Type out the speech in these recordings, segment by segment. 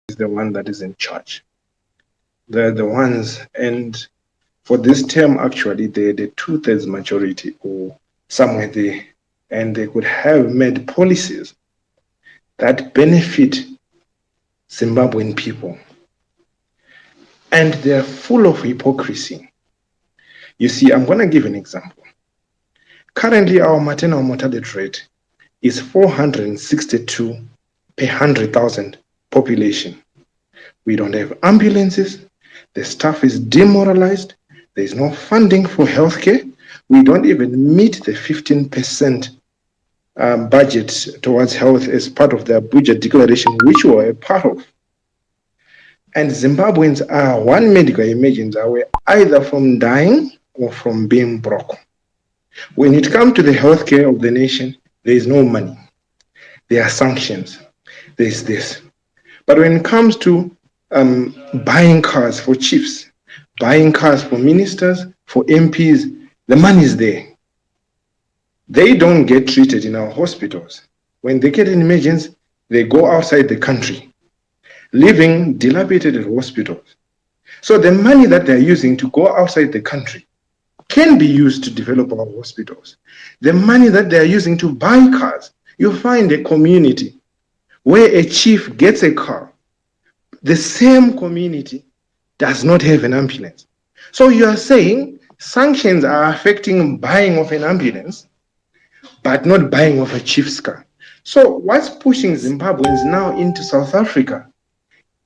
is the one that is in charge. They're the ones, and for this term, actually, they're the 2/3 majority or somewhere there, and they could have made policies that benefit Zimbabwean people. And they're full of hypocrisy. You see, I'm going to give an example. Currently, our maternal mortality rate is 462 per 100,000 population. We don't have ambulances. The staff is demoralized. There's no funding for healthcare. We don't even meet the 15% budget towards health as part of their budget declaration, which we are a part of. And Zimbabweans are one medical emergency away either from dying or from being broke. When it comes to the healthcare of the nation, there is no money. There are sanctions. There's this. But when it comes to buying cars for chiefs, buying cars for ministers, for MPs, the money is there. They don't get treated in our hospitals. When they get an emergency, they go outside the country, living dilapidated hospitals. So the money that they're using to go outside the country can be used to develop our hospitals. The money that they're using to buy cars, you find a community where a chief gets a car. The same community does not have an ambulance. So you are saying sanctions are affecting buying of an ambulance, but not buying of a chief's car. So what's pushing Zimbabweans now into South Africa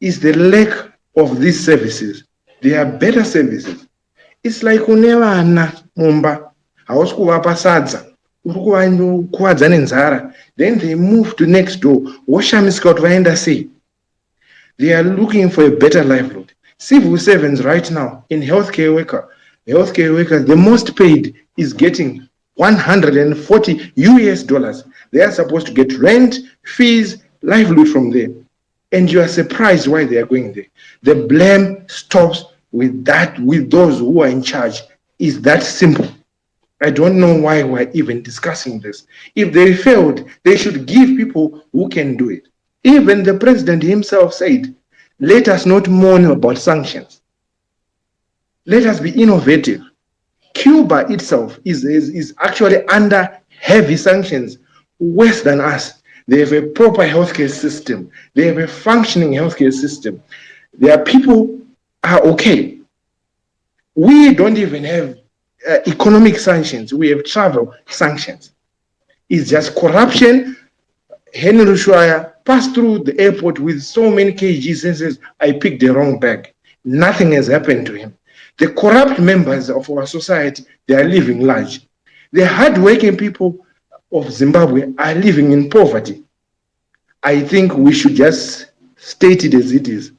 is the lack of these services. There are better services. It's like unevana mumba hausi kuvapa sadza uri kukuwadza nenzara, then they move to next door woshamisika kuti vaenda sei. They are looking for a better livelihood. Civil servants right now in healthcare workers, the most paid is getting $140. They are supposed to get rent, fees, livelihood from there. And you are surprised why they are going there. The blame stops with those who are in charge. Is that simple? I don't know why we're even discussing this. If they failed, they should give people who can do it. Even the president himself said, let us not mourn about sanctions. Let us be innovative. Cuba itself is actually under heavy sanctions, worse than us. They have a proper healthcare system. They have a functioning healthcare system. Their people are okay. We don't even have economic sanctions. We have travel sanctions. It's just corruption. Henry Shuaya passed through the airport with so many kgs and says, I picked the wrong bag. Nothing has happened to him. The corrupt members of our society, they are living large. The hardworking people of Zimbabwe are living in poverty. I think we should just state it as it is.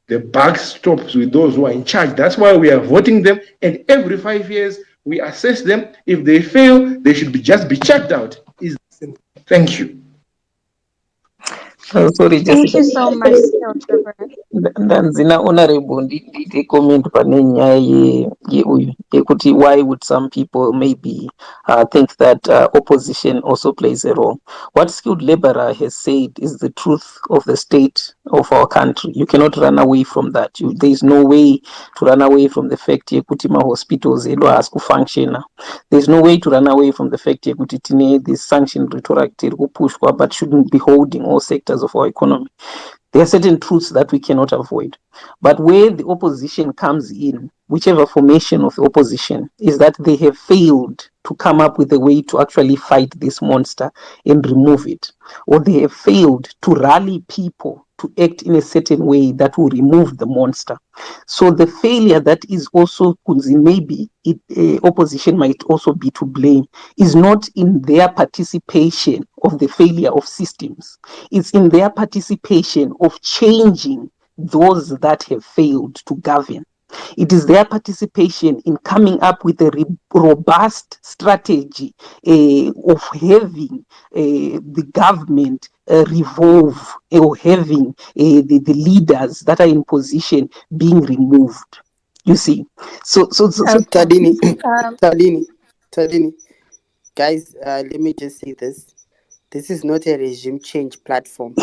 The buck stops with those who are in charge. That's why we are voting them. And every 5 years, we assess them. If they fail, they should just be checked out. Thank you. Sorry, Thank you so much, Ndanzina honorable ndite comment pane nyaya yekuti why would some people maybe think that opposition also plays a role. What Skilled Laborer has said is the truth of the state of our country. You cannot run away from that. There is no way to run away from the fact yekuti ma hospitals edu has kufunctiona. There is no way to run away from the fact yekuti tine this sanction rhetoric tiri kupushwa but shouldn't be holding all sectors of our economy. There are certain truths that we cannot avoid. But where the opposition comes in, whichever formation of the opposition, is that they have failed to come up with a way to actually fight this monster and remove it. Or they have failed to rally people to act in a certain way that will remove the monster. So the failure that is also, maybe opposition might also be to blame, is not in their participation of the failure of systems. It's in their participation of changing those that have failed to govern. It is their participation in coming up with a robust strategy of having the government revolve or having the leaders that are in position being removed. You see, so Tadini, guys, let me just say this. This is not a regime change platform.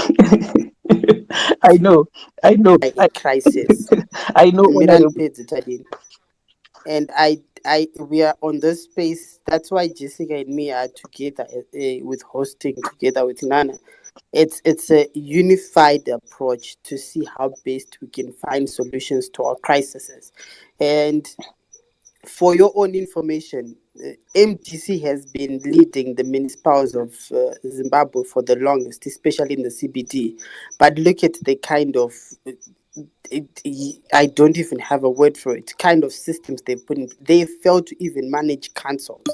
I know, I know, A crisis. I know, Honorable. And we are on this space. That's why Jessica and me are together with hosting together with Nana. It's a unified approach to see how best we can find solutions to our crises. And for your own information, MDC has been leading the municipalities of Zimbabwe for the longest, especially in the CBD. But look at the kind of I don't even have a word for it. Kind of systems they put in. They fail to even manage councils.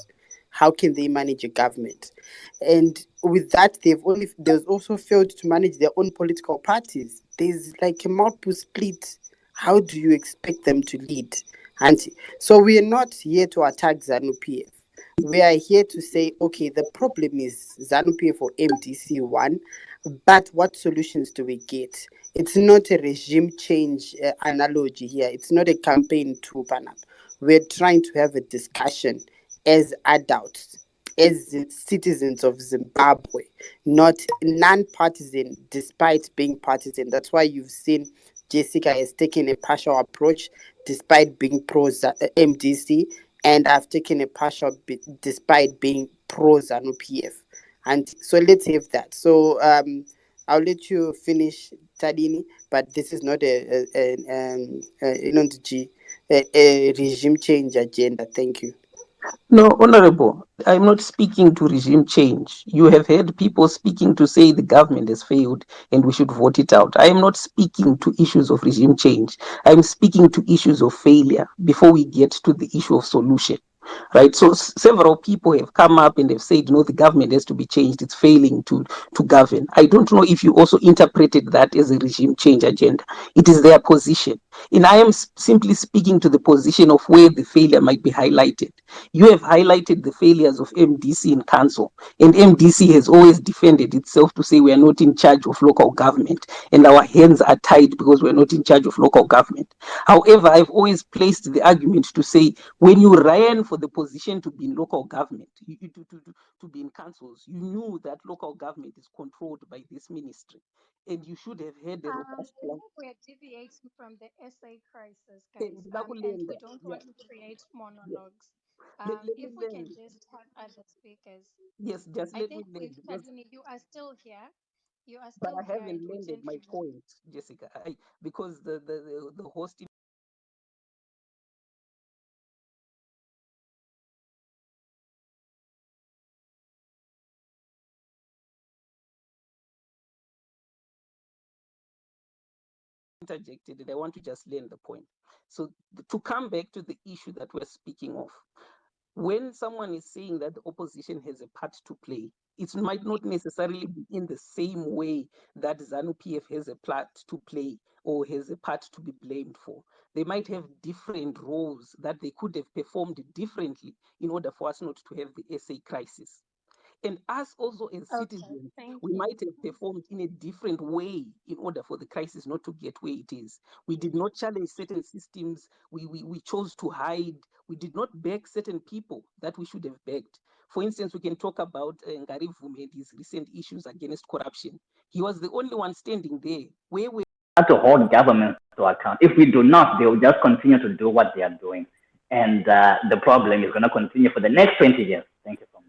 How can they manage a government? And with that, there's also failed to manage their own political parties. There's like a multiple split. How do you expect them to lead? And so we are not here to attack ZANU PF. We are here to say, okay, the problem is ZANU PF or MDC one, but what solutions do we get? It's not a regime change analogy here. It's not a campaign to open up. We're trying to have a discussion as adults, as citizens of Zimbabwe, not non-partisan, despite being partisan. That's why you've seen Jessica has taken a partial approach, despite being pro MDC, and I've taken a partial despite being pro ZANU PF. And so let's have that. So I'll let you finish, Tadini, but this is not a regime change agenda. Thank you. No, Honorable, I'm not speaking to regime change. You have heard people speaking to say the government has failed and we should vote it out. I am not speaking to issues of regime change. I'm speaking to issues of failure before we get to the issue of solution. Right, so several people have come up and have said, no, the government has to be changed. It's failing to govern. I don't know if you also interpreted that as a regime change agenda. It is their position, and I am simply speaking to the position of where the failure might be highlighted. You have highlighted the failures of MDC in council, and MDC has always defended itself to say we are not in charge of local government and our hands are tied because we're not in charge of local government. However, I've always placed the argument to say when you ran for the position to be in local government, to be in councils, you knew that local government is controlled by this ministry, and you should have had a robust I plan. think we're deviating from the SA crisis, And guys, and we don't yeah, want to create yeah. monologues. Let me If we can land. just have other speakers, Yes, just I let me think land if because, Tadini, you are still here, but I and haven't we landed can my even. point, Jessica. Because the host interjected, and I want to just land the point. So to come back to the issue that we're speaking of, when someone is saying that the opposition has a part to play, it might not necessarily be in the same way that ZANU PF has a part to play or has a part to be blamed for. They might have different roles that they could have performed differently in order for us not to have the SA crisis. And us also as Okay, citizens, thank we you. might have performed in a different way in order for the crisis not to get where it is. We did not challenge certain systems. We chose to hide. We did not beg certain people that we should have begged. For instance, we can talk about Ngari Vume and his recent issues against corruption. He was the only one standing there. Where we have to hold governments to account. If we do not, they will just continue to do what they are doing. And the problem is going to continue for the next 20 years. Thank you so much.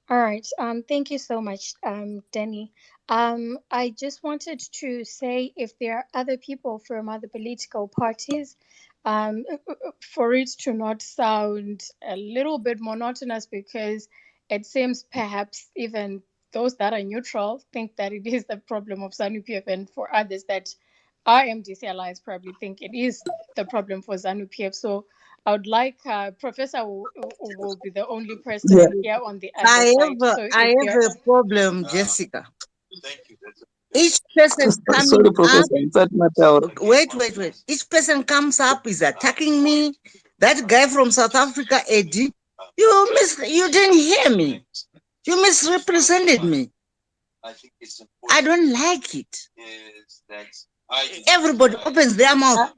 All right. Thank you so much, Denny. I just wanted to say if there are other people from other political parties, for it to not sound a little bit monotonous, because it seems perhaps even those that are neutral think that it is the problem of ZANU PF, and for others that are MDC allies probably think it is the problem for ZANU PF. So I would like Professor will be the only yeah. person here on the other side. So I if there, have a problem, Jessica. Each person Sorry, coming up, Professor. It's not matter. wait. Each person comes up is attacking me. That guy from South Africa, Eddie, you didn't hear me. You misrepresented me. I don't like it. Everybody opens their mouth.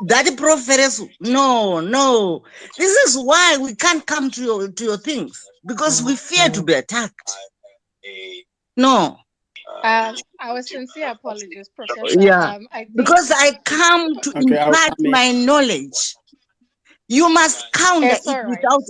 That professor, no. This is why we can't come to your things, because we fear to be attacked. No. Our sincere apologies, Professor. Yeah, I think. because I come to Okay, I'll impart come in. my knowledge. You must counter It's it all right. without